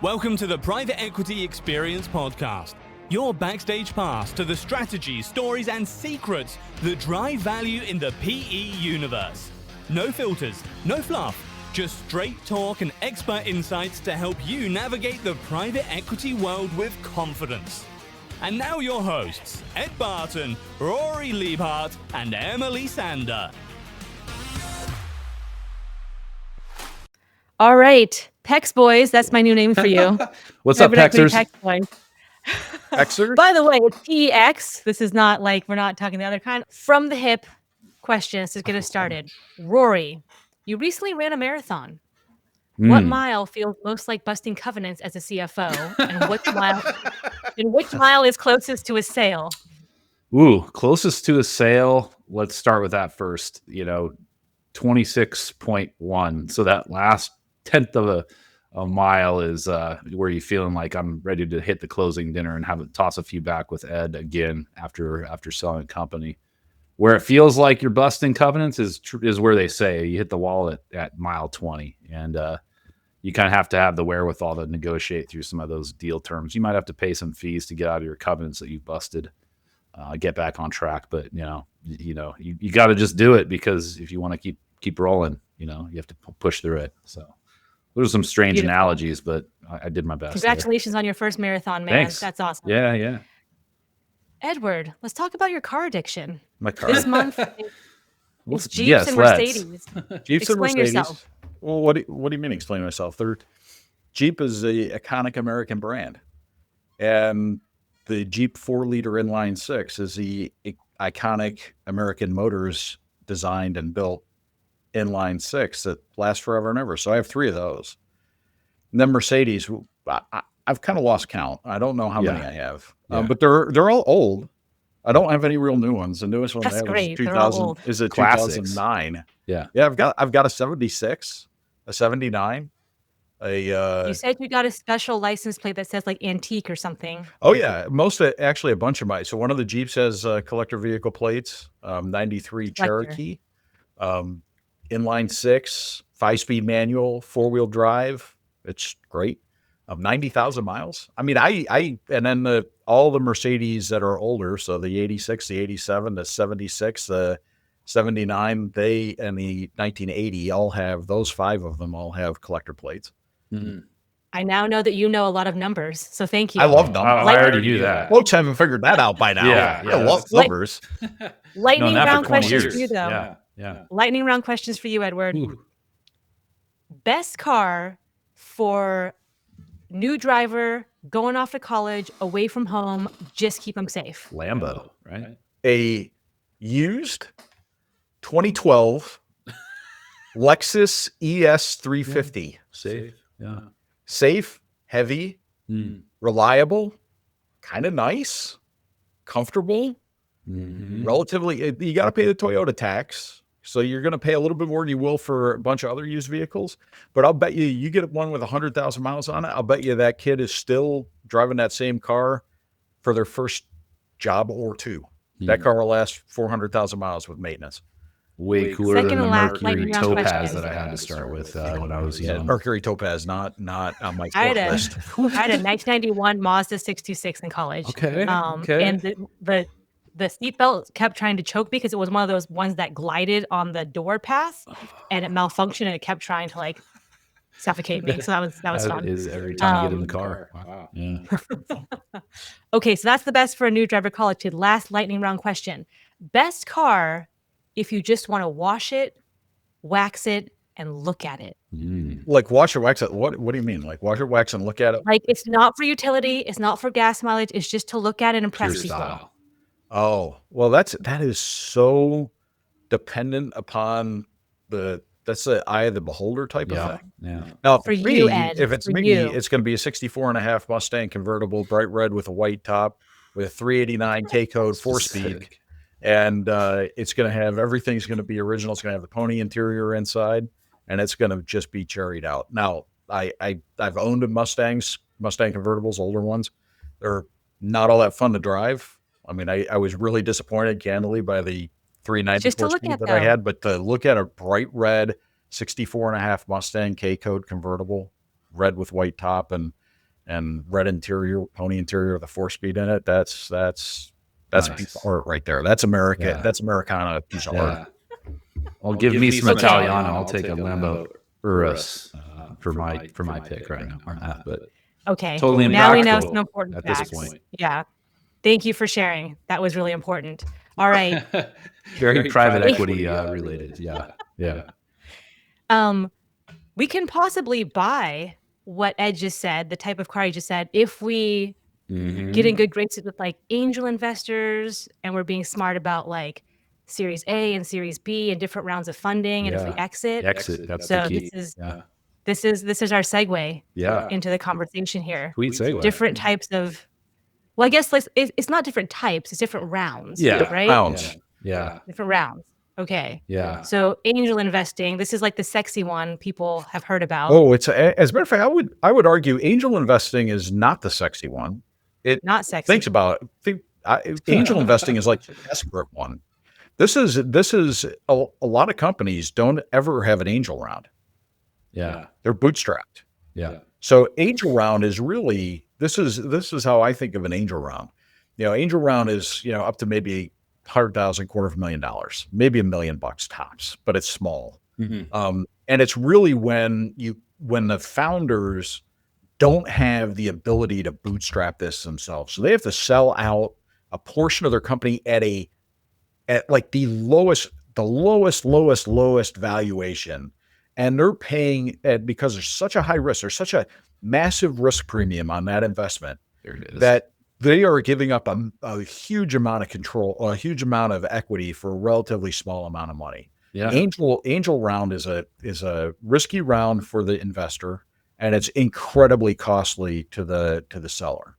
Welcome to the Private Equity Experience Podcast, your backstage pass to the strategies, stories, and secrets that drive value in the PE universe. No filters, no fluff, just straight talk and expert insights to help you navigate the private equity world with confidence. And now your hosts, Ed Barton, Rory Liebhart, and Emily Sander. All right, Pex Boys, that's my new name for you. What's up, Pexers? Pex Boys. Pexers? By the way, it's PEX. This is not like, we're not talking the other kind. From the hip questions to get us started. Rory, you recently ran a marathon. What mile feels most like busting covenants as a CFO? And which mile is closest to a sale? Ooh, closest to a sale. Let's start with that first. 26.1. So that last tenth of a mile is where you're feeling like I'm ready to hit the closing dinner and have a toss a few back with Ed again after selling a company. Where it feels like you're busting covenants is where they say you hit the wall at mile 20, and you kind of have to have the wherewithal to negotiate through some of those deal terms. You might have to pay some fees to get out of your covenants that you've busted, get back on track. But you got to just do it, because if you want to keep rolling, you have to push through it. So those are some strange analogies, but I did my best. Congratulations on your first marathon, man. Thanks. That's awesome. Yeah. Edward, let's talk about your car addiction. My car. This month, it's Jeeps and Mercedes. Jeeps Explain and Mercedes. yourself. Well, what do you mean explain myself? Jeep is the iconic American brand. And the Jeep 4-liter inline 6 is the iconic American Motors designed and built inline 6 that lasts forever and ever. So I have 3 of those. And then Mercedes, I've kind of lost count. I don't know how many I have, but they're all old. I don't have any real new ones. The newest one I have is 2009. Yeah. I've got a 76, a 79. You said you got a special license plate that says like antique or something. Oh yeah, actually a bunch of mine. So one of the Jeeps has collector vehicle plates. 93 Cherokee, inline 6, 5-speed manual, 4-wheel drive. It's great. 90,000 miles. I mean, and then all the Mercedes that are older, so the 86, the 87, the 76, the 79, and the 1980 all have, those 5 of them all have collector plates. Mm-hmm. I now know that you know a lot of numbers, so thank you. I love numbers. I already knew that. Folks haven't figured that out by now. Yeah, I love numbers. Lightning round questions years. for you, though. Yeah. Lightning round questions for you, Edward. Ooh. Best car for new driver going off to college, away from home, just keep them safe. Lambo, right? A used 2012 Lexus ES 350. Safe. Yeah. Safe, heavy, reliable, kind of nice, comfortable, relatively. You got to pay the Toyota tax. So you're going to pay a little bit more than you will for a bunch of other used vehicles. But I'll bet you get one with 100,000 miles on it. I'll bet you that kid is still driving that same car for their first job or 2. That car will last 400,000 miles with maintenance. Way cooler Second than the and last Mercury lightning round Topaz question. that I had to start with when I was young. Mercury Topaz, not on my I had list. a 1991 Mazda 626 in college. Okay. And the seatbelt kept trying to choke me because it was one of those ones that glided on the door path, and it malfunctioned and it kept trying to like suffocate me. So that was fun. It is every time you get in the car. Wow. Yeah. Okay, so that's the best for a new driver college kid. Last lightning round question. Best car if you just want to wash it, wax it, and look at it. Like wash or wax it. What do you mean? Like wash or wax and look at it? Like it's not for utility, it's not for gas mileage, it's just to look at it and impress Pure people. style. Oh, well, that is so dependent upon that's the eye of the beholder type of thing. Yeah. Now, For you, Ed, if it's for me, you. it's going to be a 64.5 Mustang convertible, bright red with a white top, with a 389 K code 4-speed, Sick. and it's going to have everything's going to be original. It's going to have the pony interior inside, and it's going to just be cherried out. Now, I've owned Mustang convertibles, older ones. They're not all that fun to drive. I mean, I was really disappointed, candidly, by the 394 speed that I had, but to look at a bright red 64.5 Mustang K code convertible, red with white top, and and red interior, pony interior with a 4-speed in it. That's a piece of art right there. That's America. Yeah. That's Americana piece of art. Well, give me some Okay. Italiano. I'll take a Lambo Urus for my pick right now on that. But Okay. totally Now we know impractical some important at this facts. point. Yeah. Thank you for sharing. That was really important. All right. Very private equity related. Yeah. We can possibly buy what Ed just said, the type of car he just said, if we get in good graces with like angel investors and we're being smart about like Series A and Series B and different rounds of funding. And if we exit, That's so the key. this is our segue Yeah. into the conversation here. Sweet segue. Different types of, well, I guess it's not different types, it's different rounds. Yeah. Right? Rounds. Yeah. Different rounds. Okay. Yeah. So angel investing, this is like the sexy one people have heard about. Oh, it's as a matter of fact, I would argue angel investing is not the sexy one. It Not sexy. thinks about it. Angel investing is like the desperate one. This is a lot of companies don't ever have an angel round. Yeah. They're bootstrapped. Yeah. So angel round is really this is how I think of an angel round. Angel round is up to maybe $100,000, $250,000, maybe $1 million tops, but it's small. Mm-hmm. And it's really when the founders don't have the ability to bootstrap this themselves, so they have to sell out a portion of their company at like the lowest valuation, and they're paying because there's such a high risk, there's such a massive risk premium on that investment. There it is. That they are giving up a huge amount of control, a huge amount of equity for a relatively small amount of money. Yeah. Angel round is a risky round for the investor, and it's incredibly costly to the seller.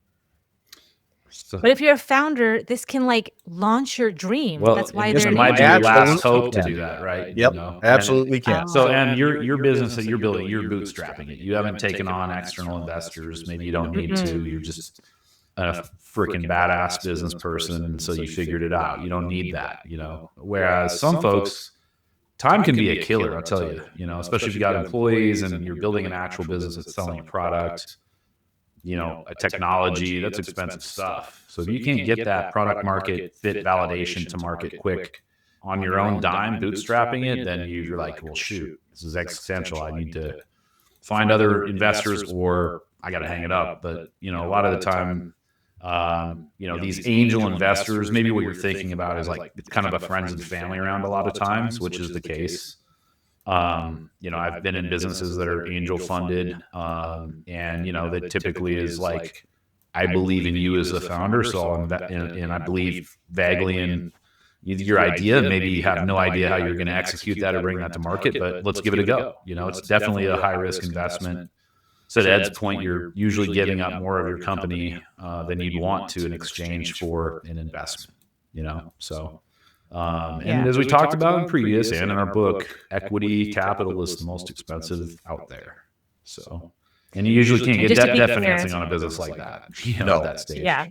But if you're a founder, this can like launch your dream. Well, that's why it they're might be your Absolutely. last hope to do that, right? Yep, absolutely can. So, and your business that you're building, you're bootstrapping it. You haven't taken on external investors. Maybe you don't need to. You're just a freaking badass business person, and so you figured it out. You don't need that, Whereas some folks, time can be a killer, I'll tell you. Especially if you got employees and you're building an actual business that's selling a product, a technology, that's expensive stuff. So if you can't get that product market fit validation to market quick on your own dime, bootstrapping it, then you're like, well, shoot, this is existential. I need to find other investors or I got to hang it up. But, a lot of the time, these angel investors, maybe what you're thinking about is like, it's kind of a friends and family around a lot of times, which is the case. I've been in businesses that are angel funded, and that typically is like, I believe in you as a founder, so and I believe vaguely in your idea. Maybe you have no idea how you're going to execute that or bring that to market, but let's give it a go. It's definitely a high risk investment. So to Ed's point, you're usually giving up more of your company than you'd want to in exchange for an investment. So. And as we talked about in previous and in our book, equity capital is the most expensive out there. So, and you usually can't get debt financing on a business like that. At that stage. Yeah.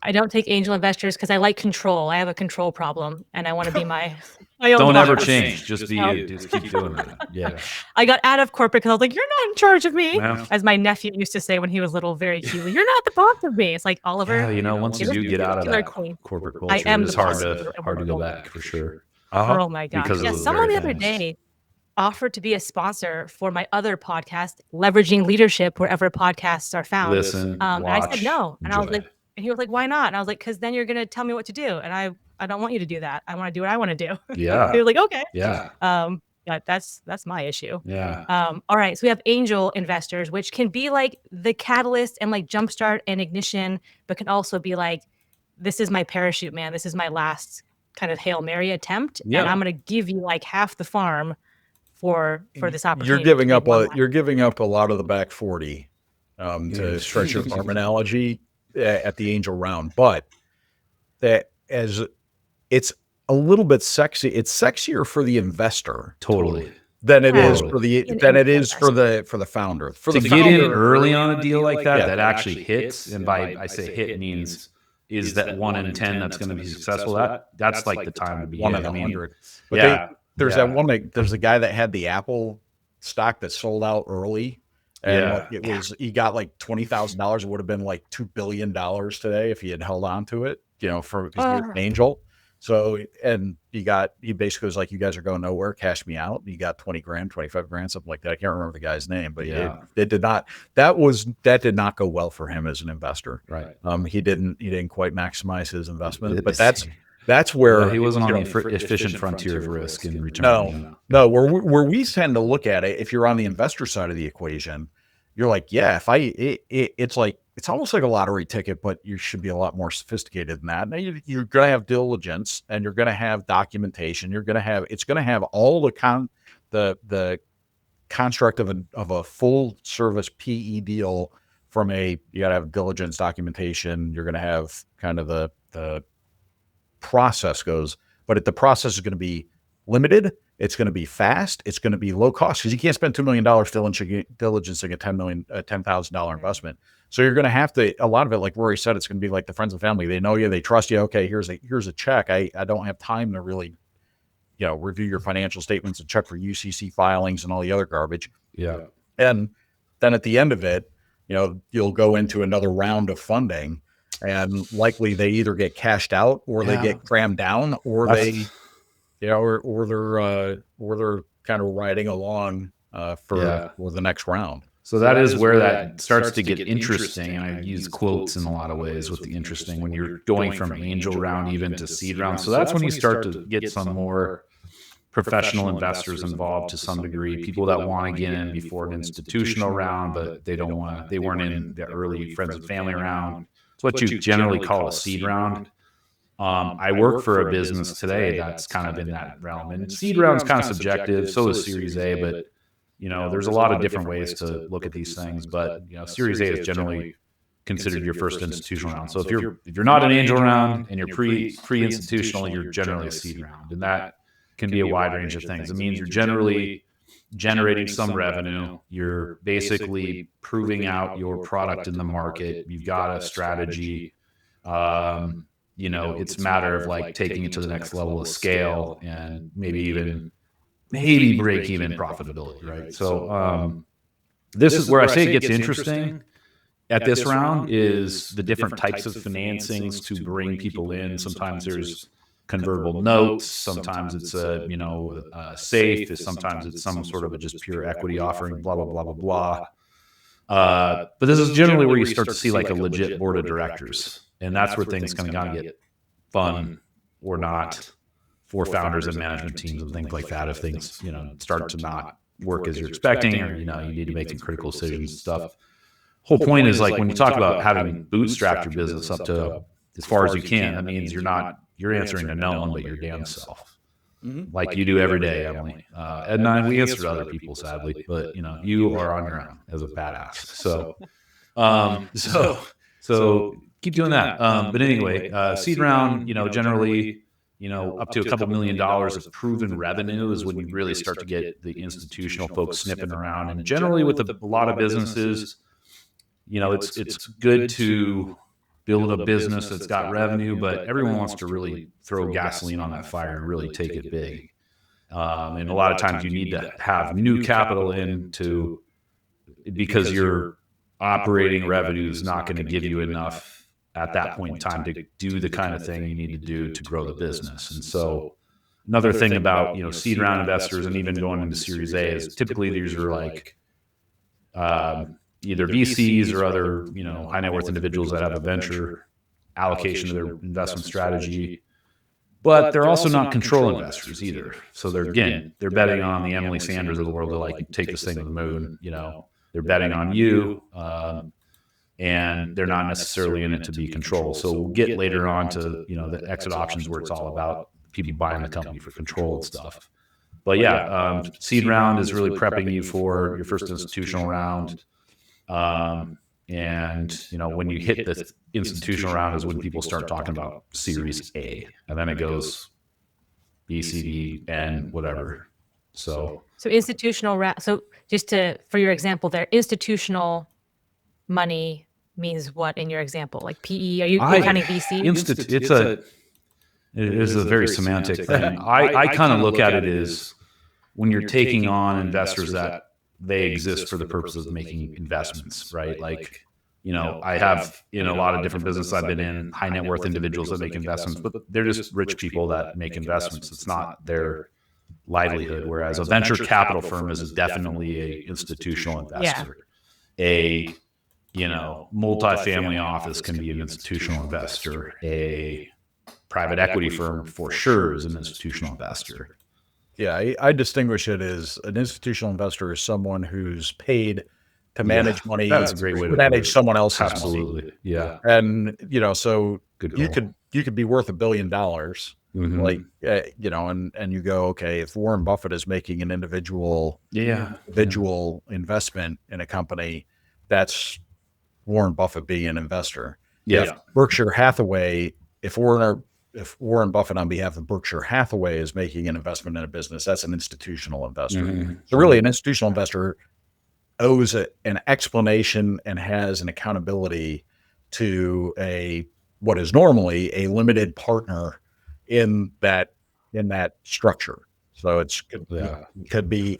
I don't take angel investors because I like control. I have a control problem and I want to be my own Don't boss. ever change. Just be you. Just keep doing that. Yeah. I got out of corporate because I was like, you're not in charge of me. Well. As my nephew used to say when he was little, very cutely, you're not the boss of me. It's like, Oliver. Yeah, once you do get out of that corporate culture, I am it's the hard boss. to go back for sure. Oh my gosh. Because Yeah, of those someone very the other things. day offered to be a sponsor for my other podcast, Leveraging Leadership, wherever podcasts are found. Listen, And watch, I said no. And I was enjoy. like, and he was like, why not? And I was like, because then you're going to tell me what to do. And I don't want you to do that. I want to do what I want to do. Yeah. He was like, okay. Yeah. But that's my issue. Yeah. All right. So we have angel investors, which can be like the catalyst and like jumpstart and ignition, but can also be like, this is my parachute, man. This is my last kind of Hail Mary attempt. Yeah. And I'm going to give you like half the farm for this opportunity. You're giving up a lot of the back 40 to stretch your farm analogy at the angel round, but that as it's a little bit sexy, it's sexier for the investor Totally. than it is Totally. for the founder. For To the get in founder, early on a deal like that, Yeah. that actually hits, and by I say hit means is that 1 in 10 that's going to be successful. That's like the time to be 1 in. in I mean, 100. But yeah. there's that one. There's a guy that had the Apple stock that sold out early, And like, it was, he got like $20,000. It would have been like $2 billion today if he had held on to it, because he was an angel. So, and he basically was like, you guys are going nowhere, cash me out. He got 20 grand, 25 grand, something like that. I can't remember the guy's name, but it did not, that did not go well for him as an investor. Right. He didn't quite maximize his investment, but that's where he wasn't on the efficient frontier of risk and return. No, where we tend to look at it, if you're on the investor side of the equation, you're like, yeah, it's almost like a lottery ticket, but you should be a lot more sophisticated than that. Now you're going to have diligence, and you're going to have documentation. It's going to have all the construct of a full service PE deal. You got to have diligence, documentation. You're going to have kind of the process goes, but the process is going to be limited. It's going to be fast. It's going to be low cost, because you can't spend $2 million diligencing a $10,000 investment. So you're going to have to, a lot of it, like Rory said, it's going to be like the friends and family. They know you, they trust you. Okay, here's a check. I don't have time to really, review your financial statements and check for UCC filings and all the other garbage. Yeah. And then at the end of it, you'll go into another round of funding, and likely they either get cashed out, or they get crammed down, or they're kind of riding along for the next round. So that is where that starts to get interesting. And I use quotes in a lot of ways with the interesting, when you're going from angel round even to seed round. So that's when you start to get some more professional investors involved to some degree, people that want to get in before an institutional round, but they weren't in the early friends and family round. It's what you generally call a seed round. I work for a business today that's kind of in that realm, and seed round is kind of subjective. So is Series A, but there's a lot of different ways to look at these things. But Series A is generally considered your first institutional round. So if you're not an angel round and you're pre-institutional, you're generally a seed round, and that can be a wide range of things. It means you're generally generating some revenue. You're basically proving out your product in the market. You've got a strategy. It's a matter of like taking it to the next level of scale, and maybe break even profitability, right? So this is where I say it gets interesting at this round, is the different types of financings to bring people in. Sometimes there's convertible notes, sometimes it's a safe, sometimes it's some sort of a just pure equity offering, blah, blah, blah, blah, blah. But this is generally where you start to see like a legit board of directors. And that's where things can kind of get fun or not for founders and management teams and things like that. If things, start to not work as you're expecting, or, you need to make some critical decisions and stuff. Whole point is, like, when you talk about having bootstrapped your business up to as far as you can, that means you're answering to no one but your damn self. Like you do every day, Emily. Ed and I, we answer to other people, sadly, but you are on your own as a badass. So keep doing that. But anyway, seed round, generally, up to a couple $1 million of proven revenue is when you really start to get the institutional folks sniffing around. And generally with a lot of businesses, it's good to build a business that's got revenue, but everyone wants to really throw gasoline on that fire and really take it big. And a lot of times you need to have new capital because your operating revenue is not going to give you enough at that point in time to do the kind of thing you need to do to grow the business. And so another thing about, seed round investors and even going into Series A is typically these are like either VCs or other, high net worth individuals that have a venture allocation to their investment strategy, but they're also not control investors either. So they're betting on the Emily Sanders of the world to like take this thing to the moon. They're betting on you, and they're not necessarily in it to be controlled. So we'll get later on to, the exit options where it's all about people buying the company for control and stuff. But seed round is really prepping you for your first institutional round. When you hit the institutional round is when people start talking about Series A, and then it goes B, C, D, N, whatever. So institutional round. So just for your example there, institutional money means what in your example? Like PE? Are you counting VC? It is a very semantic thing. I kind of look at it as when you're taking on investors that they exist for the purpose of making investments, right? Like, I have in a lot of different businesses I've been in, high net worth individuals that make investments, but they're just rich people that make investments. It's not their livelihood. Whereas a venture capital firm is definitely a institutional investor. A multifamily office can be an institutional investor. A private equity firm for sure is an institutional investor. Yeah, I distinguish it as an institutional investor is someone who's paid to manage money. That's a great way to manage someone else's money. Absolutely. Yeah. And so Good you goal. could be worth $1 billion, Mhm. like and you go, okay, if Warren Buffett is making an individual investment in a company, that's Warren Buffett being an investor. Yeah. If Berkshire Hathaway, if Warren Buffett on behalf of Berkshire Hathaway is making an investment in a business, that's an institutional investor. Mhm. So really an institutional investor owes an explanation and has an accountability to what is normally a limited partner in that structure. So could be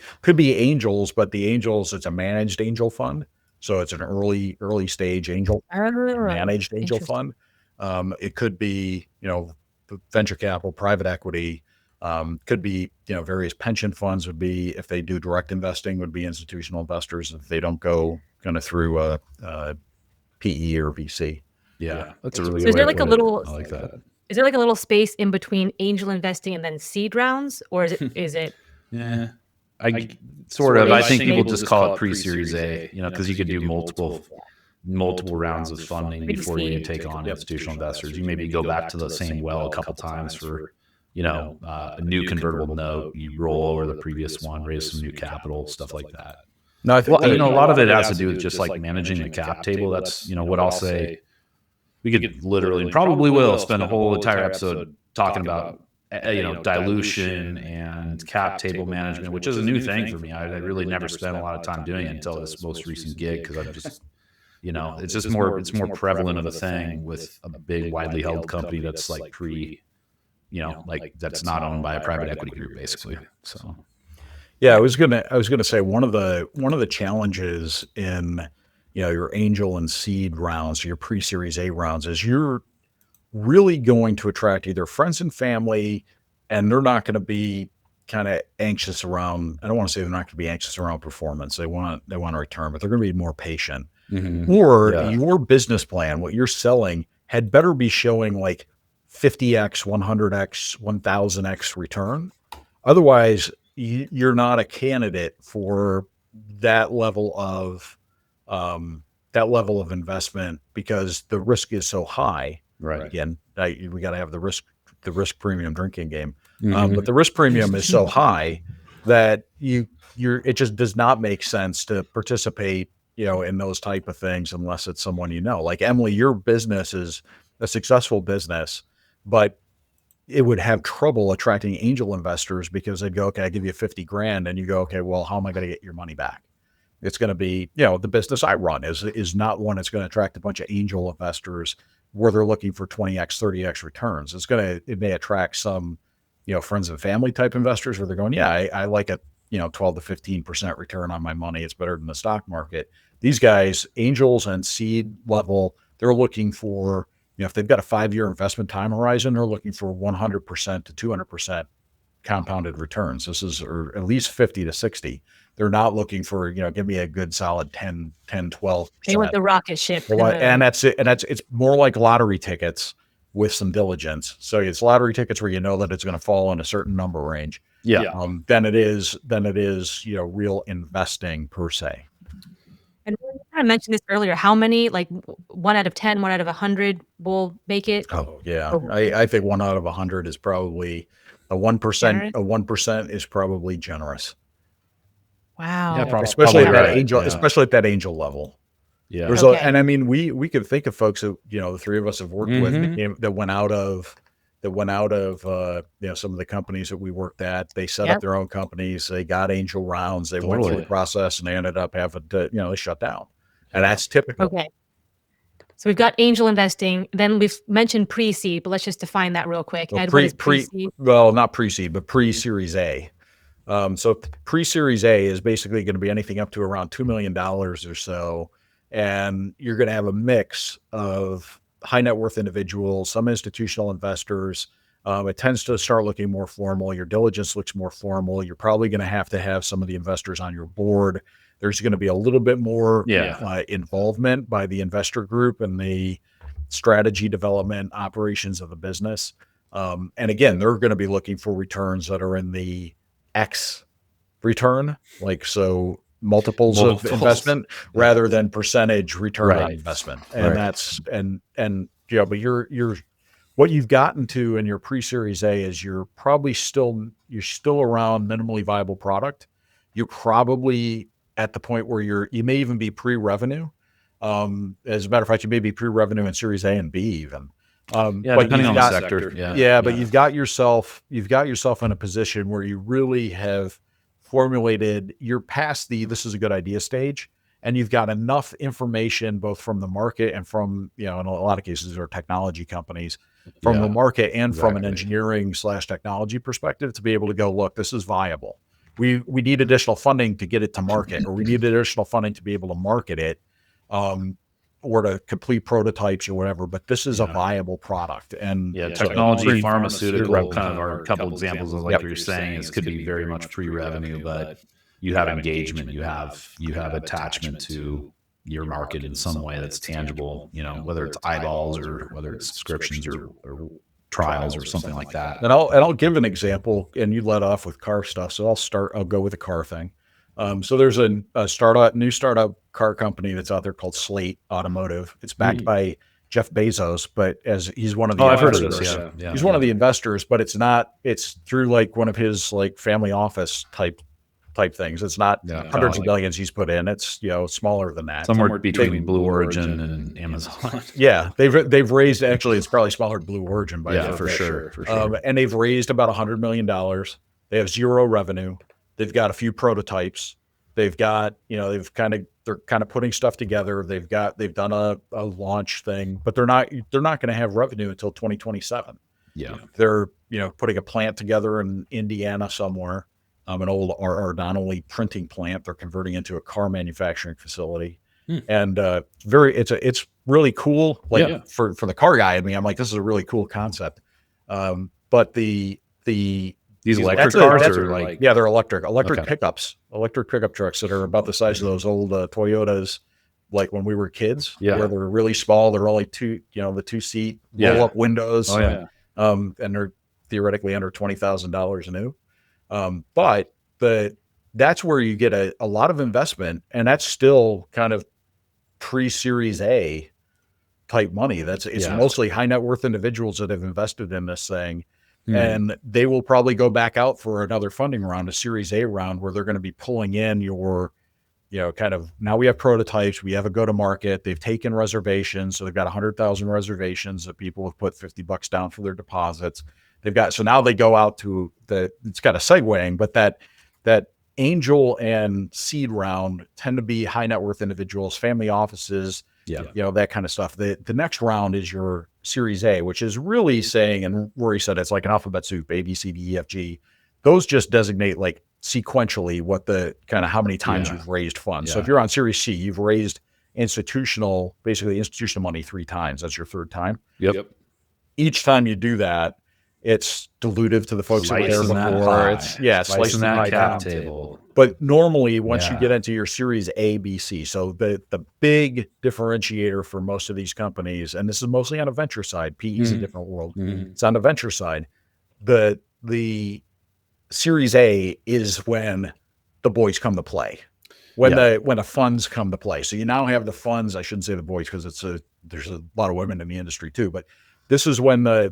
angels, but the angels, it's a managed angel fund. So it's an early stage managed angel fund. It could be, venture capital, private equity, could be, various pension funds would be, if they do direct investing, would be institutional investors if they don't go kind of through a PE or VC. Yeah. That's a really So good is there way like to a put it. little I like that. is there like a little space in between angel investing and then seed rounds, or is it Yeah. I sort of. I think people just call it pre-series A, because you could do multiple rounds of funding before you take on institutional investors. You maybe go back to the same well a couple times for, a new convertible note. You roll over the previous one, raise some new capital, stuff like that. No, I think a lot of it has to do with just like managing the cap table. That's, what I'll say. We could literally, and probably will, spend a whole entire episode talking about, dilution and cap table management, which is a new thing for me. I really never spent a lot of time doing it until this most recent gig, because I've just, it's just it's more prevalent of a thing with a big, widely held company that's like that's not owned by a private equity group, basically. So, yeah, I was gonna say one of the challenges in your angel and seed rounds, your pre-series A rounds, is you're really going to attract either friends and family, and they're not going to be kind of anxious around. I don't want to say they're not going to be anxious around performance. They want a return, but they're going to be more patient. Mhm. Or your business plan, what you're selling, had better be showing like 50x, 100x, 1000x return. Otherwise, you're not a candidate for that level of investment, because the risk is so hh. Right. Again, we got to have the risk premium drinking game. Mhm. But the risk premium is so high that it just does not make sense to participate, in those type of things unless it's someone like Emily. Your business is a successful business, but it would have trouble attracting angel investors because they'd go, okay, I give you 50 grand, and you go, okay, well, how am I going to get your money back? It's going to be, the business I run is not one that's going to attract a bunch of angel investors where they're looking for 20x, 30x returns. It may attract some, friends and family type investors where they're going, yeah, I like a, 12 to 15% return on my money. It's better than the stock market. These guys, angels and seed level, they're looking for, if they've got a 5-year investment time horizon, they're looking for 100% to 200% compounded returns. Or at least 50 to 60. They're not looking for, give me a good solid 10, 12%. They want the rocket ship. And that's it. And it's more like lottery tickets with some diligence. So it's lottery tickets where that it's going to fall in a certain number range. Yeah. Than it is, real investing per se. And you kind of mentioned this earlier. How many, like 1 out of 10, 1 out of 100 will make it? Oh yeah. I think 1 out of 100 is probably a 1%. Generous? A 1% is probably generous. Wow. Yeah, Especially at that right. angel, Yeah. especially at that angel level. Yeah. There's Okay. and I mean, we could think of folks that, the three of us have worked with Mhm. that went out of some of the companies that we worked at. They set Yep. up their own companies. They got angel rounds. They went through Totally. the process, and they ended up having to, they shut down. And that's typical. Okay. So we've got angel investing. Then we've mentioned pre-seed, but let's just define that real quick. Well, Ed, what is pre-seed? well, not pre-seed, but pre-series A. So pre-Series A is basically going to be anything up to around $2 million or so. And you're going to have a mix of high net worth individuals, some institutional investors. It tends to start looking more formal. Your diligence looks more formal. You're probably going to have some of the investors on your board. There's going to be a little bit more involvement by the investor group and the strategy development operations of the business. And again, they're going to be looking for returns that are in the X return, like so multiples of investment rather than percentage return on investment. And that's and but you're what you've gotten to in your pre-Series A is you're still around minimally viable product. You're probably at the point where you may even be pre-revenue. As a matter of fact, you may be pre-revenue in Series A and B even. But depending on the sector. But you've got yourself in a position where you really have formulated, you're past this is a good idea stage, and you've got enough information both from the market and from, in a lot of cases they're technology companies, from the market and from an engineering / technology perspective to be able to go, look, this is viable. We need additional funding to get it to market, or we need additional funding to be able to market it. Or to complete prototypes or whatever, but this is a viable product. And technology, pharmaceutical kind of are a couple examples of like you're saying, is could be very much pre-revenue, but you have engagement, you have attachment to your market in some way that's tangible, whether it's eyeballs or whether it's subscriptions or trials or something like that. And I'll give an example, and you led off with car stuff. So I'll go with the car thing. So there's a new startup car company that's out there called Slate Automotive. It's backed by Jeff Bezos, but as he's one of the I've investors. heard of this. He's one of the investors, but it's through like one of his like family office type things. It's not hundreds of billions he's put in. It's smaller than that. Somewhere between Blue Origin and Amazon. They've raised, actually it's probably smaller than Blue Origin by for sure. And they've raised about $100 million. They have zero revenue. They've got a few prototypes. They've got, they're kind of putting stuff together. They've done a launch thing, but they're not going to have revenue until 2027. Yeah. They're, putting a plant together in Indiana somewhere, an old Arnolli printing plant. They're converting into a car manufacturing facility. And it's really cool. For the car guy, I'm like, this is a really cool concept. But these electric cars are like, they're electric pickups, electric pickup trucks that are about the size of those old Toyotas, like when we were kids, where they're really small. They're only the 2-seat roll up windows. And they're theoretically under $20,000 new. But that's where you get a lot of investment, and that's still kind of pre-Series A type money. It's mostly high net worth individuals that have invested in this thing. And they will probably go back out for another funding round, a Series A round, where they're going to be pulling in your, kind of, now we have prototypes, we have a go-to-market, they've taken reservations. So they've got 100,000 reservations that people have put $50 down for their deposits. So now they go out to it's kind of segueing, but that angel and seed round tend to be high net worth individuals, family offices, that kind of stuff. The next round is your Series A, which is really saying, and Rory said it's like an alphabet soup, A, B, C, D, E, F, G. Those just designate like sequentially what the kind of how many times you've raised funds. So if you're on Series C, you've raised institutional money 3 times. That's your 3rd time. Yep. Each time you do that, it's dilutive to the folks that were there before. It's slicing that cap table. But normally, once you get into your Series A, B, C, so the big differentiator for most of these companies, and this is mostly on a venture side, PE is a different world. It's on the venture side. The Series A is when the boys come to play, when the funds come to play. So you now have the funds. I shouldn't say the boys because there's a lot of women in the industry too, but this is when the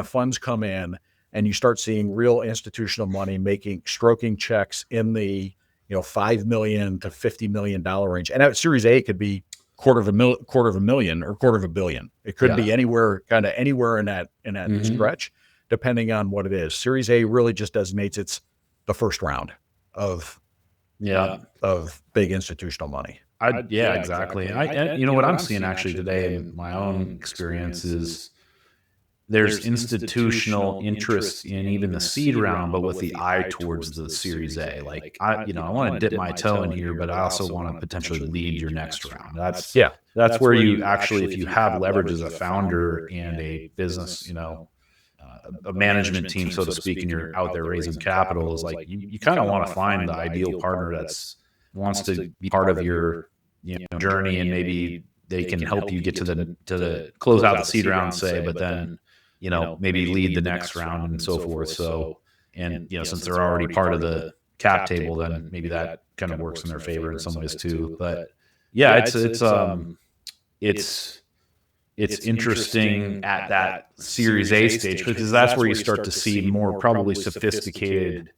funds come in, and you start seeing real institutional money stroking checks in the $5 million to $50 million range. And at Series A could be quarter of a million or quarter of $1 billion. It could be anywhere in that stretch, depending on what it is. Series A really just designates it's the first round of big institutional money. Exactly. And what I'm seeing actually today in my own experience is there's institutional interest in even the seed round, but with the eye towards the Series A. Like I want to dip my toe in here, but I also want to potentially lead your next round. That's where you actually, if you have leverage as a founder and a business, a management team, so to speak, and you're out there raising capital, is like you kind of want to find the ideal partner that's wants to be part of your journey, and maybe they can help you get to the close out the seed round, say, but then maybe lead the next round and so forth. So, and since they're already part of the cap table, then maybe that kind of works in their favor in some ways too. But yeah, it's interesting at that Series A stage, because that's where you start to see more probably sophisticated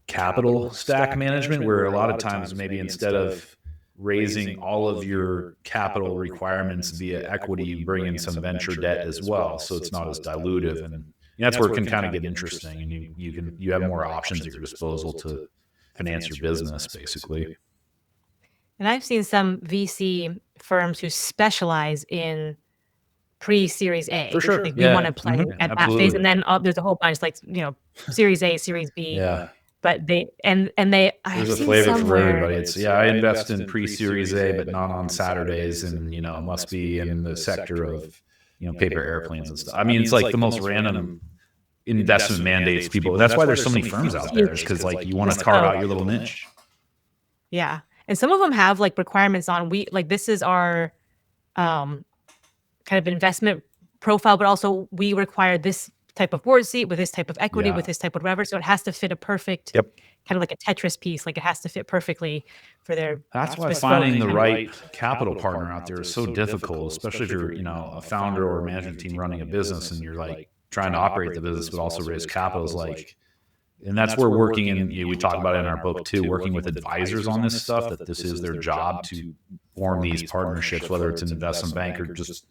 capital stack management, where a lot of times maybe instead of raising all of your capital requirements via equity, you bring in some venture debt as well, so it's not as dilutive, and that's where it can kind of get interesting, and you have more options at your disposal to finance your business, basically. And I've seen some VC firms who specialize in pre-Series A. For sure. Like we want to play at that phase, and then there's a whole bunch like Series A, Series B. Yeah. But there's a flavor for everybody. It's I invest in pre-Series A, but not on Saturdays, and it must be in the sector of paper airplanes and stuff. I mean, it's like the most random investment mandates people. That's why there's so many firms out there, is because like you want to carve out your little niche. Yeah, and some of them have like requirements on this is our kind of investment profile, but also we require this type of board seat with this type of equity with this type of whatever, so it has to fit a perfect kind of like a Tetris piece. Like it has to fit perfectly for their. That's why finding the right capital partner out there is so difficult, especially if you're a founder or a management team running a business and you're like trying to operate the business but also raise capital. Is like, and that's where working in, we talk about it in our book too, working with advisors on this stuff, that this is their job to form these partnerships, whether it's an investment bank or just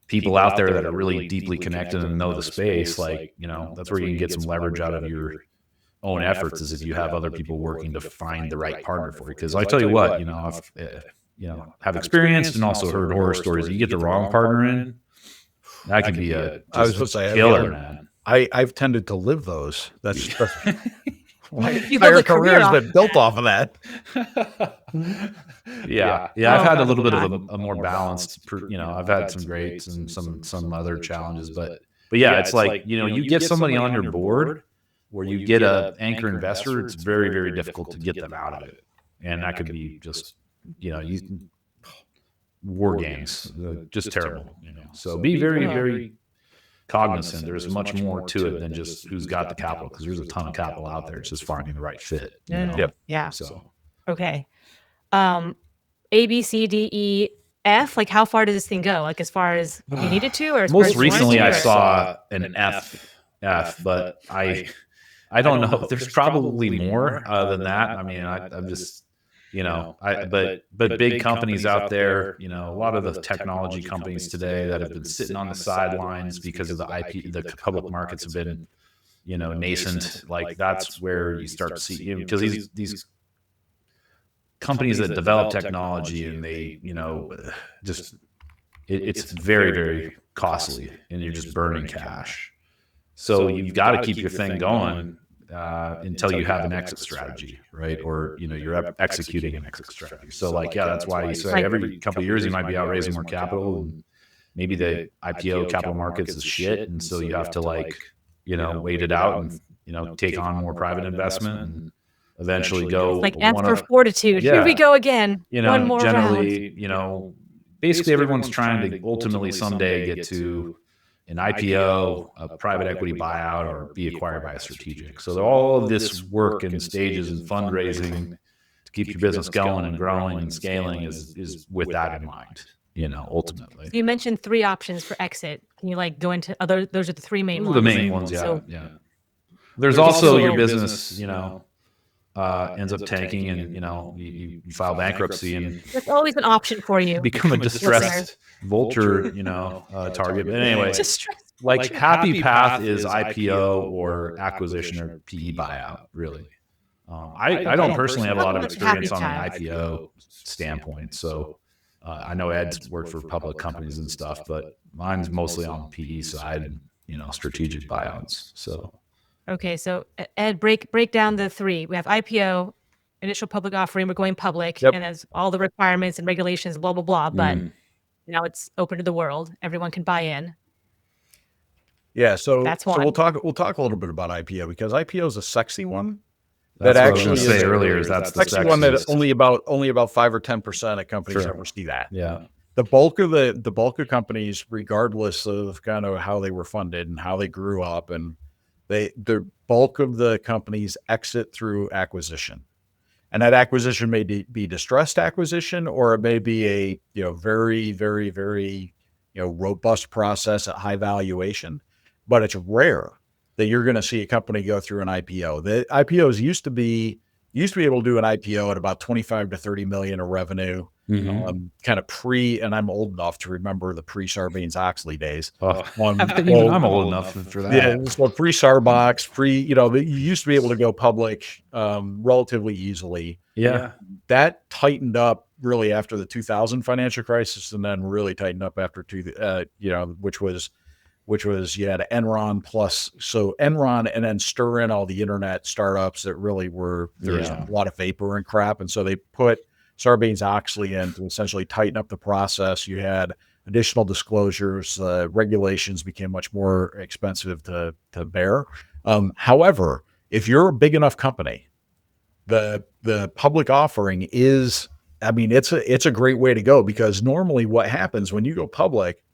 people out there that are really deeply connected and know the space. Like, that's where you can get some leverage out of your own efforts, is if you have other people working to find the right partner for you. Because I tell you what, I've have experienced and also heard horror stories. You get the wrong partner in, that can be a killer, man. I've tended to live those. That's my entire career has been built off of that. Yeah. I've had a little bit of a more balanced. I've had some greats and some other challenges, but yeah, it's like you get somebody on your board where you get a anchor investor. It's very, very difficult to get them out of it, and that could be just war games, just terrible. So be very, very cognizant. There's much more to it than just who's got the capital, because there's a ton of capital out there. It's just finding the right fit. Yeah. So okay. A, B, C, D, E, F. Like, how far does this thing go? Like, as far as you needed to, or most recently I saw an F, but I don't know. There's probably more than that. I mean, I'm just but big companies out there, a lot of the technology companies today that have been sitting on the sidelines because of the the public markets have been, nascent. Like that's where you start to see, because these companies that develop technology, and they, it's very, very costly, and you're just burning cash. So you've got to keep your thing going until you have an exit strategy, right? Or you're executing an exit strategy. So that's why you say every couple of years you might be out raising more capital, and maybe the IPO capital markets is shit, and so you have to wait it out and take on more private investment and eventually go F for fortitude. Here we go again. One more generally round. Basically everyone's trying to ultimately someday get to an IPO, a private equity buyout, or be acquired by a strategic. So all of this work and stages and fundraising to keep your business going and growing and scaling is with that in mind, ultimately. You mentioned 3 options for exit. Can you go into other? Those are the 3 main ones. The main ones, yeah. There's also your business, ends up tanking, and you file bankruptcy, and there's always an option for you. Become a distressed vulture, target. But anyway, happy path is IPO or acquisition or PE buyout. Really, I don't personally have a lot of experience on an IPO standpoint, so I know Ed's worked for public companies and stuff, but mine's mostly on the PE side, strategic buyouts. So, okay. So Ed, break down the three. We have IPO, initial public offering. We're going public, Yep. and as all the requirements and regulations, blah blah blah. But now it's open to the world. Everyone can buy in. Yeah, so That's one. we'll talk a little bit about IPO, because IPO is a sexy one. that's That what I was actually going to is say a earlier. Is that's the sexy one that sexiest. only about 5 or 10% of companies Sure. ever see that. Yeah. The bulk of companies, regardless of kind of how they were funded and how they grew up, and the bulk of the companies exit through acquisition. And that acquisition may be distressed acquisition, or it may be a very, very, very robust process at high valuation. But it's rare that you're going to see a company go through an IPO. The IPOs used to be able to do an IPO at about 25 to 30 million of revenue, kind of and I'm old enough to remember the pre-Sarbanes-Oxley days. I'm old enough for that. Yeah, so pre-Sarbox, you used to be able to go public relatively easily. Yeah. That tightened up really after the 2000 financial crisis, and then really tightened up after which was you had Enron Enron, and then stir in all the internet startups that really were, there's a lot of vapor and crap. And so they put Sarbanes-Oxley in to essentially tighten up the process. You had additional disclosures, regulations became much more expensive to bear. However, if you're a big enough company, the public offering is, it's a great way to go, because normally what happens when you go public,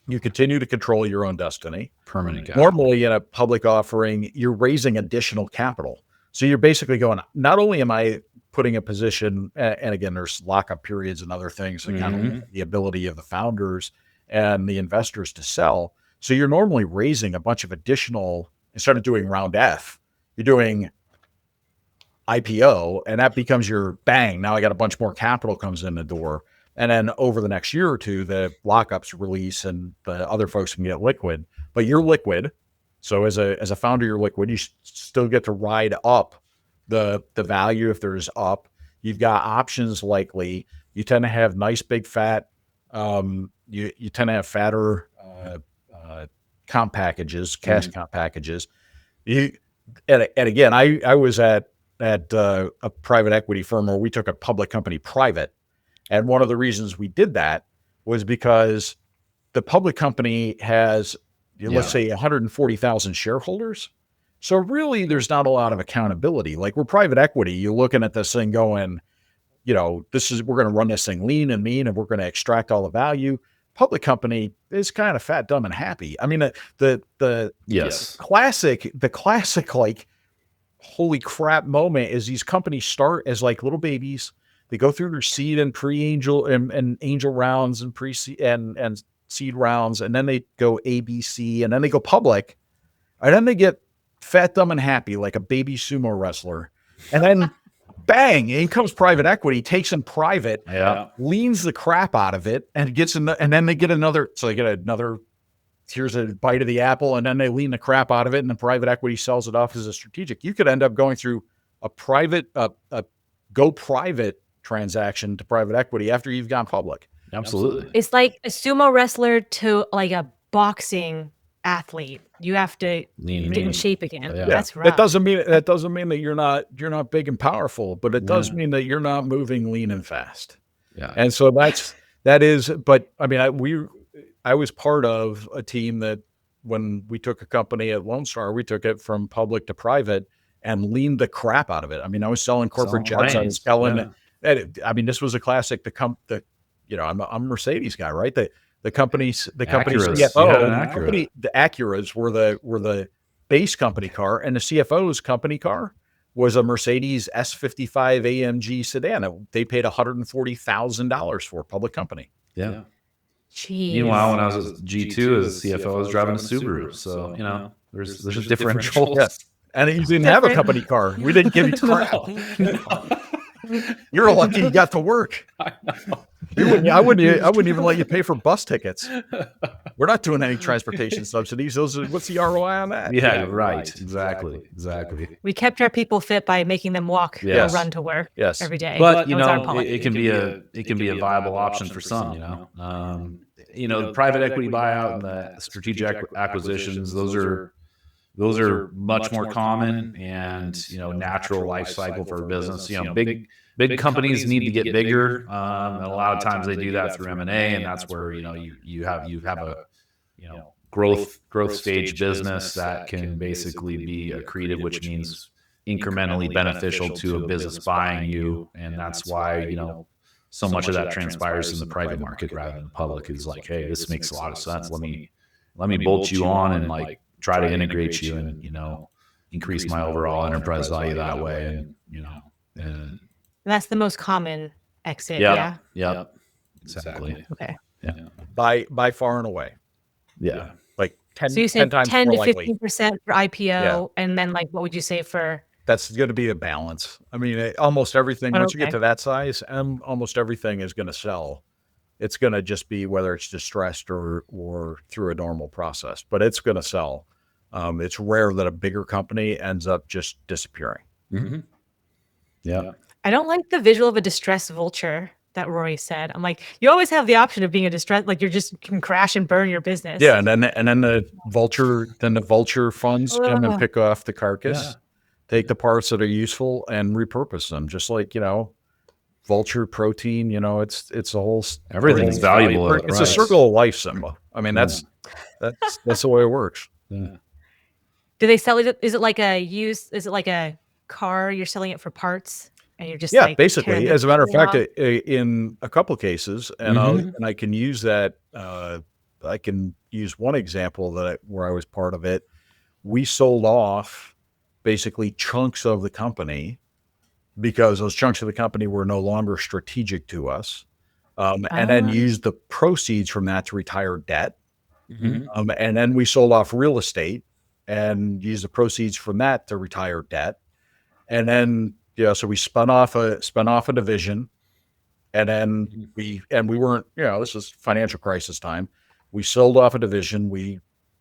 you continue to control your own destiny. Permanent capital. Normally in a public offering, you're raising additional capital. So you're basically going, not only am I putting a position, and again, there's lockup periods and other things, and the ability of the founders and the investors to sell. So you're normally raising a bunch of additional, instead of doing round F, you're doing IPO, and that becomes your bang. Now I got a bunch more capital comes in the door. And then over the next year or two, the lockups release and the other folks can get liquid, but you're liquid. So as a founder, you're liquid. You still get to ride up the value if there's up. You've got options likely. You tend to have nice big fat. You tend to have fatter comp packages, cash comp packages. And again, I was at a private equity firm where we took a public company private. And one of the reasons we did that was because the public company has, let's say, 140,000 shareholders. So really, there's not a lot of accountability. Like, we're private equity, you're looking at this thing going, we're going to run this thing lean and mean, and we're going to extract all the value. Public company is kind of fat, dumb, and happy. I mean, the classic like, holy crap moment is these companies start as like little babies. They go through their seed and pre-angel and angel rounds and pre-seed and seed rounds, and then they go A, B, C, and then they go public, and then they get fat, dumb, and happy like a baby sumo wrestler, and then bang, in comes private equity, takes them private, leans the crap out of it, and and then they get another. So they get another. Here's a bite of the apple, and then they lean the crap out of it, and the private equity sells it off as a strategic. You could end up going through a go private transaction to private equity after you've gone public. Absolutely. It's like a sumo wrestler to like a boxing athlete. You have to get in shape again. Yeah. That's rough. That doesn't mean that you're not big and powerful, but it does mean that you're not moving lean and fast. Yeah. And so that is, but I mean, I was part of a team that when we took a company at Lone Star, we took it from public to private and leaned the crap out of it. I mean, I was selling corporate jets. I was selling. I mean, this was a classic. I'm a Mercedes guy, right? The company's Acuras. CFO, the Acuras were the base company car, and the CFO's company car was a Mercedes S55 AMG sedan. They paid $140,000 for, public company. Yeah. Jeez. Meanwhile, when I was at G2 as CFO, I was driving a Subaru. So, there's a differential. Yes. And you didn't have a company car. We didn't give you crap. You're lucky you got to work. I know. I wouldn't even let you pay for bus tickets. We're not doing any transportation subsidies. What's the ROI on that? Yeah, right. Exactly. We kept our people fit by making them walk or run to work every day. But that was our policy. it can be a viable option for some. The private equity buyout and the strategic acquisitions. Those are much more common and natural life cycle for a business. Big companies need to get bigger, and a lot of times they do that through M&A, and that's where you have a growth stage business that can basically be accretive, which means incrementally beneficial to a business buying you, and that's why so much of that transpires in the private market rather than the public. Is like, hey, this makes a lot of sense. Let me bolt you on and like try to integrate you and increase my overall enterprise value that way, and that's the most common exit. Yep. Exactly. Okay. Yeah. By far and away. Yeah. Like 10. So you said 10 times 10 more to likely. 15% for IPO, and then like what would you say for? That's going to be a balance. I mean, almost everything. Once you get to that size, almost everything is going to sell. It's going to just be whether it's distressed or through a normal process, but it's going to sell. It's rare that a bigger company ends up just disappearing. Mm-hmm. Yeah. I don't like the visual of a distressed vulture that Rory said. I'm like, you always have the option of being a distressed, like you can crash and burn your business. Yeah, and then the vulture funds come and pick off the carcass, take the parts that are useful and repurpose them. Just like vulture protein. It's a whole everything's valuable. It's a circle of life symbol. I mean, that's the way it works. Yeah. Do they sell it? Is it like a car? You're selling it for parts? And you're just basically. As a matter of fact, in a couple of cases, and I can use that. I can use one example where I was part of it. We sold off basically chunks of the company because those chunks of the company were no longer strategic to us, and then used the proceeds from that to retire debt. Mm-hmm. And then we sold off real estate and used the proceeds from that to retire debt, and then. Yeah, so we spun off a division, and then we weren't, this was financial crisis time. We sold off a division. We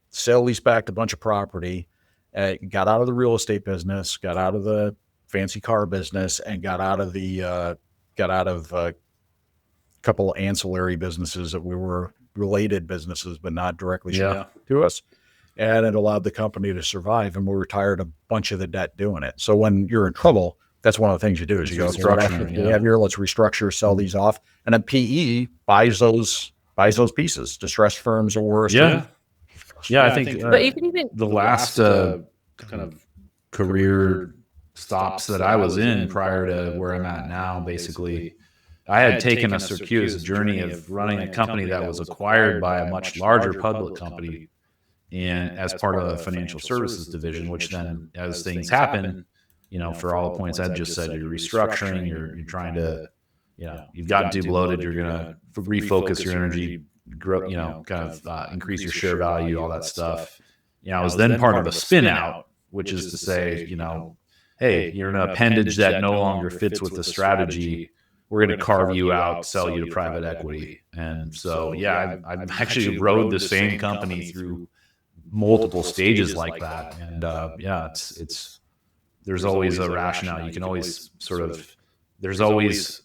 sale-leased back a bunch of property, got out of the real estate business, got out of the fancy car business, and got out of a couple of ancillary businesses that we were related businesses, but not directly to us. And it allowed the company to survive, and we retired a bunch of the debt doing it. So when you're in trouble, that's one of the things you do is you go, let's restructure, sell these off. And then PE buys those pieces. Distressed firms are worse. Yeah. I think but you can even the last kind of career stops that I was in prior to where I'm at now, basically, I had taken a circuitous journey of running a company that was acquired by a much larger public company and as part of a financial services division, which then as things happen, for all the points Ed just said, you're restructuring, you're trying to, you've gotten too bloated, you're going to refocus your energy, grow, increase your share value, all that stuff. I was then part of a spin out, which is to say, hey, you're an appendage that no longer fits with the strategy. We're going to carve you out, sell you to private equity. And so, I've actually rode the same company through multiple stages like that. And it's there's always a rationale. You can always there's always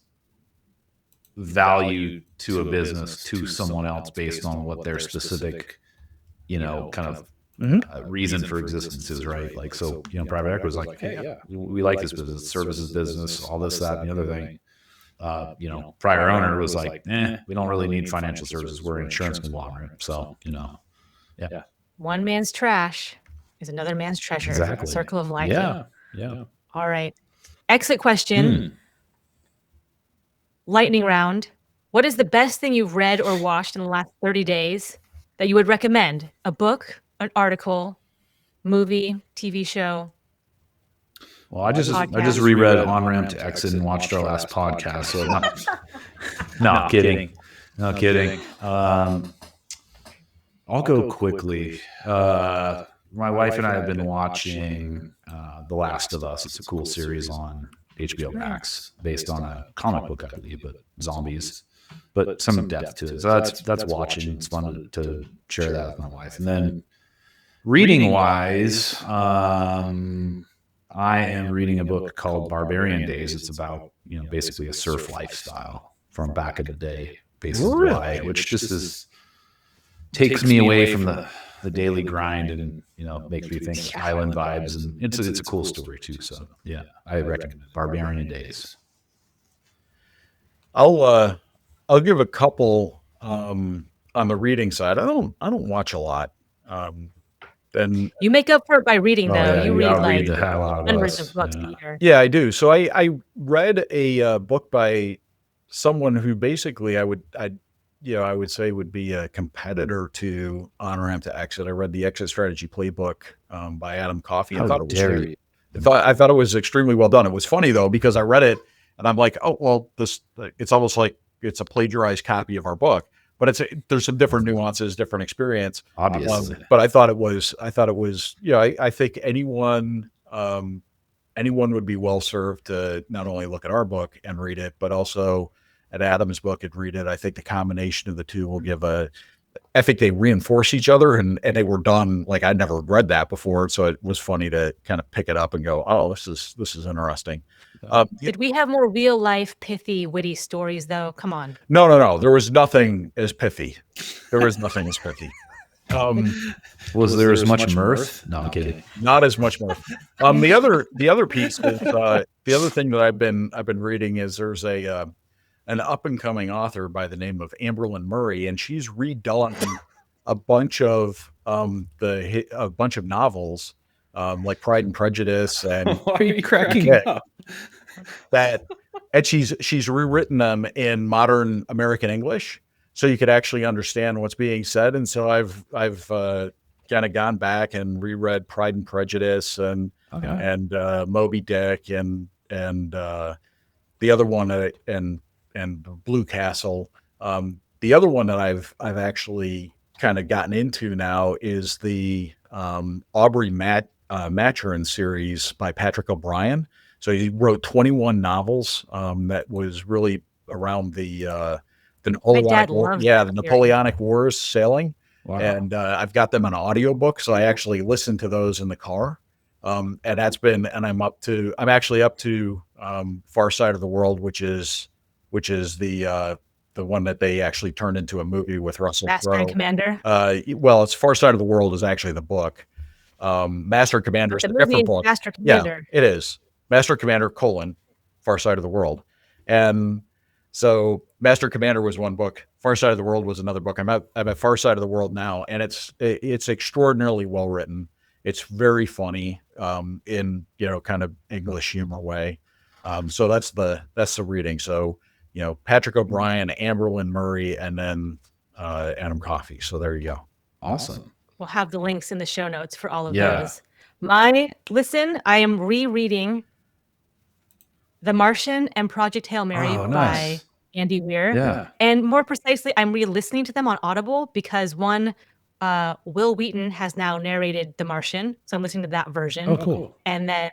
value to a business to someone else based on what their specific, reason for existence is, right? Like, so, private equity was like, hey, we like this business, services business, all this, that, and the other thing. Prior owner was like, we don't really need financial services. We're an insurance conglomerate. So, one man's trash is another man's treasure. Exactly. Circle of life. Yeah. All right. Exit question. Lightning round. What is the best thing you've read or watched in the last 30 days that you would recommend? A book, an article, movie, TV show? Well, I just reread On Ramp to Exit and watched our last podcast. So no kidding. I'll go quickly. My wife and I have been watching The Last of Us. It's a cool series on HBO Max based on a comic book, I believe, but zombies. but some depth to it. So that's watching. It's fun to share that with my wife. And then reading wise, I am reading a book called Barbarian Days. It's about, basically a surf lifestyle from back in the day, basically, which just takes me away from the daily grind and, makes me think island vibes. And it's a cool story too. So yeah, I recommend Barbarian Days. I'll give a couple on the reading side. I don't watch a lot. Then you make up for it by reading, though. Yeah, you read like the hell out of hundreds us. of books a year. Yeah, I do. So I read a book by someone who basically I would say would be a competitor to Honor Am to Exit. I read the Exit Strategy Playbook by Adam Coffey. I thought it was extremely well done. It was funny though because I read it and I'm like, oh well, it's almost like it's a plagiarized copy of our book, but there's some different nuances, different experience. Obviously, but I thought it was. I think anyone would be well served to not only look at our book and read it, but also at Adam's book and read it. I think the combination of the two will I think they reinforce each other and they were done. Like I'd never read that before. So it was funny to kind of pick it up and go, oh, this is interesting. Did we have more real life, pithy, witty stories though? Come on. No. There was nothing as pithy. Was there as much mirth? No, I'm kidding. Not as much mirth. The other piece is the other thing that I've been reading is there's an up and coming author by the name of Amberlynn Murray, and she's redone a bunch of novels like Pride and Prejudice. And why are you cracking up? And she's rewritten them in modern American English, so you could actually understand what's being said. And so I've kind of gone back and reread Pride and Prejudice and Moby Dick and the other one and Blue Castle. The other one that I've actually kind of gotten into now is the Aubrey Maturin series by Patrick O'Brien. So he wrote 21 novels that was really around the Napoleonic Wars sailing. Wow. And I've got them on audiobook, so I actually listen to those in the car. And I'm actually up to Far Side of the World, which is the one that they actually turned into a movie with Russell Crowe. Master and Commander. It's Far Side of the World is actually the book. Master and Commander is a different book. Master Commander. Yeah, it is. Master Commander : Far Side of the World. And so Master Commander was one book. Far Side of the World was another book. I'm at Far Side of the World now, and it's extraordinarily well written. It's very funny in kind of English humor way. So that's the reading. So Patrick O'Brien, Amberlynn Murray, and then Adam Coffey. So there you go. Awesome. We'll have the links in the show notes for all of those. I am rereading The Martian and Project Hail Mary by Andy Weir. Yeah. And more precisely, I'm re-listening to them on Audible because one, Will Wheaton has now narrated The Martian. So I'm listening to that version. Oh, cool. And then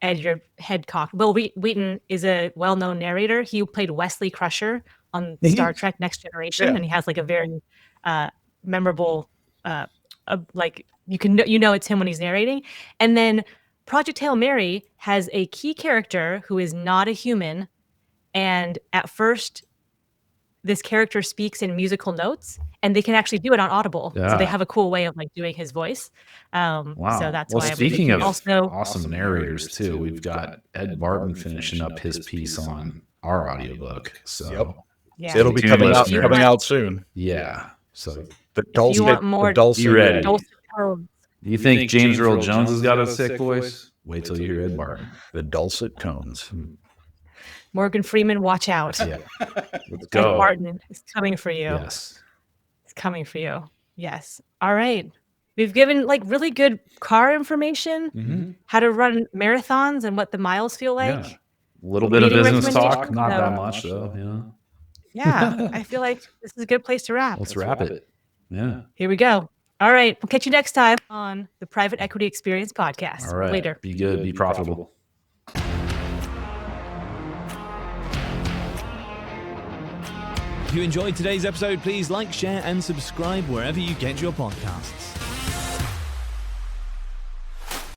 Ed, your head cocked. Will Wheaton is a well-known narrator. He played Wesley Crusher on Star Trek Next Generation. And he has like a very memorable, it's him when he's narrating. And then Project Hail Mary has a key character who is not a human. And at first, this character speaks in musical notes, and they can actually do it on Audible. Yeah. So they have a cool way of like doing his voice. Wow. So that's why. Speaking of also awesome narrators too, we've got Ed Barton finishing up his piece on our audiobook. So it'll be coming out soon. Yeah. So the dulcet tones. Do you think James Earl Jones has got a sick voice? Wait till you hear Ed Barton. The dulcet tones. Morgan Freeman, watch out. Yeah. Let's go. Ed Barton is coming for you. Yes. It's coming for you. Yes. All right. We've given like really good car information, how to run marathons and what the miles feel like. Yeah. A little bit of business talk. Not that much though. Yeah. I feel like this is a good place to wrap. Let's wrap it. Yeah. Here we go. All right. We'll catch you next time on the Private Equity Experience podcast. All right. Later. Be good. Be profitable. If you enjoyed today's episode, please like, share, and subscribe wherever you get your podcasts.